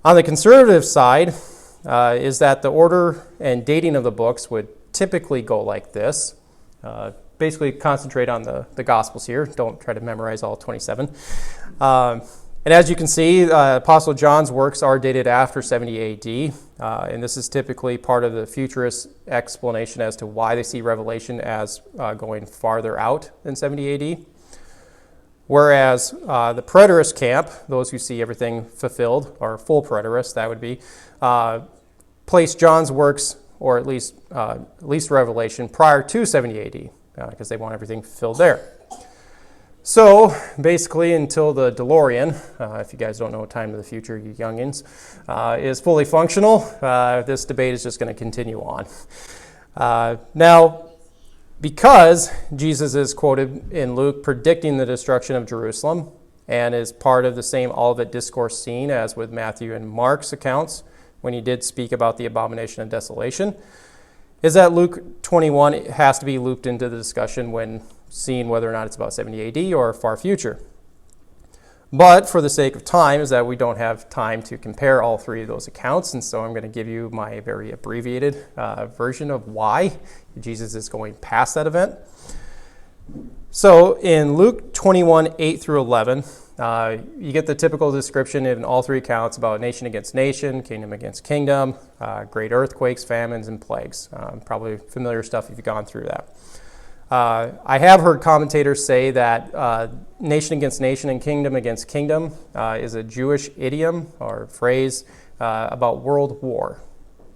On the conservative side is that the order and dating of the books would typically go like this. Basically concentrate on the Gospels here. Don't try to memorize all 27. And as you can see, Apostle John's works are dated after 70 AD, and this is typically part of the futurist explanation as to why they see Revelation as going farther out than 70 AD. Whereas the preterist camp, those who see everything fulfilled, or full preterists, that would be, place John's works, or at least Revelation, prior to 70 AD, because they want everything fulfilled there. So basically, until the DeLorean, if you guys don't know Time to the Future, you youngins, is fully functional, this debate is just going to continue on. Now, because Jesus is quoted in Luke predicting the destruction of Jerusalem and is part of the same Olivet Discourse scene as with Matthew and Mark's accounts when he did speak about the abomination of desolation, is that Luke 21 has to be looped into the discussion when seeing whether or not it's about 70 AD or far future. But for the sake of time is that we don't have time to compare all three of those accounts, and so I'm going to give you my very abbreviated version of why Jesus is going past that event. So in Luke 21, 8 through 11, you get the typical description in all three accounts about nation against nation, kingdom against kingdom, great earthquakes, famines, and plagues. Probably familiar stuff if you've gone through that. I have heard commentators say that nation against nation and kingdom against kingdom is a Jewish idiom or phrase about world war.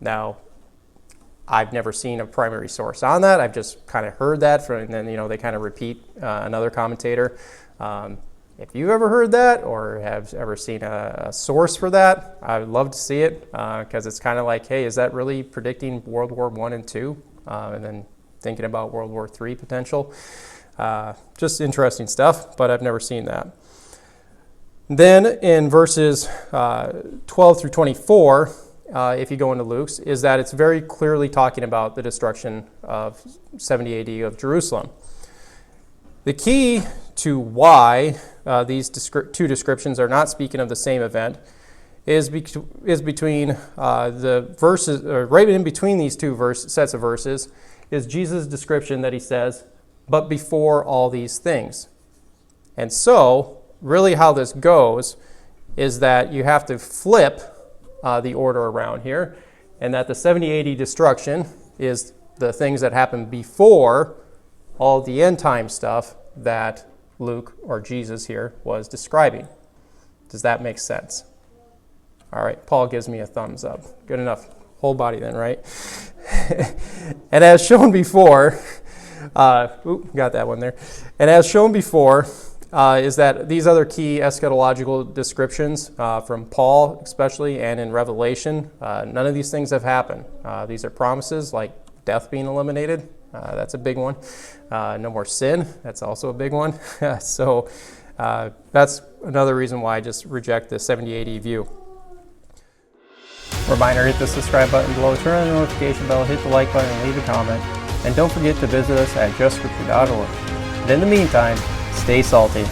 Now, I've never seen a primary source on that. I've just kind of heard that, and then they kind of repeat another commentator. If you've ever heard that or have ever seen a source for that, I would love to see it because it's kind of like, hey, is that really predicting World War I and II? And then thinking about World War III potential. Just interesting stuff, but I've never seen that. Then in verses 12 through 24, if you go into Luke's, is that it's very clearly talking about the destruction of 70 AD of Jerusalem. The key to why these two descriptions are not speaking of the same event is between the verses, or right in between these two sets of verses, is Jesus' description that he says, but before all these things. And so, really how this goes is that you have to flip the order around here, and that the 70 AD destruction is the things that happened before all the end time stuff that Luke, or Jesus here, was describing. Does that make sense? All right, Paul gives me a thumbs up. Good enough. Whole body then, right? And as shown before, got that one there. And as shown before, is that these other key eschatological descriptions from Paul especially and in Revelation, none of these things have happened. These are promises like death being eliminated. That's a big one. No more sin. That's also a big one. So that's another reason why I just reject the 70 AD view. Reminder, hit the subscribe button below, turn on the notification bell, hit the like button, and leave a comment. And don't forget to visit us at justscripture.org. And in the meantime, stay salty.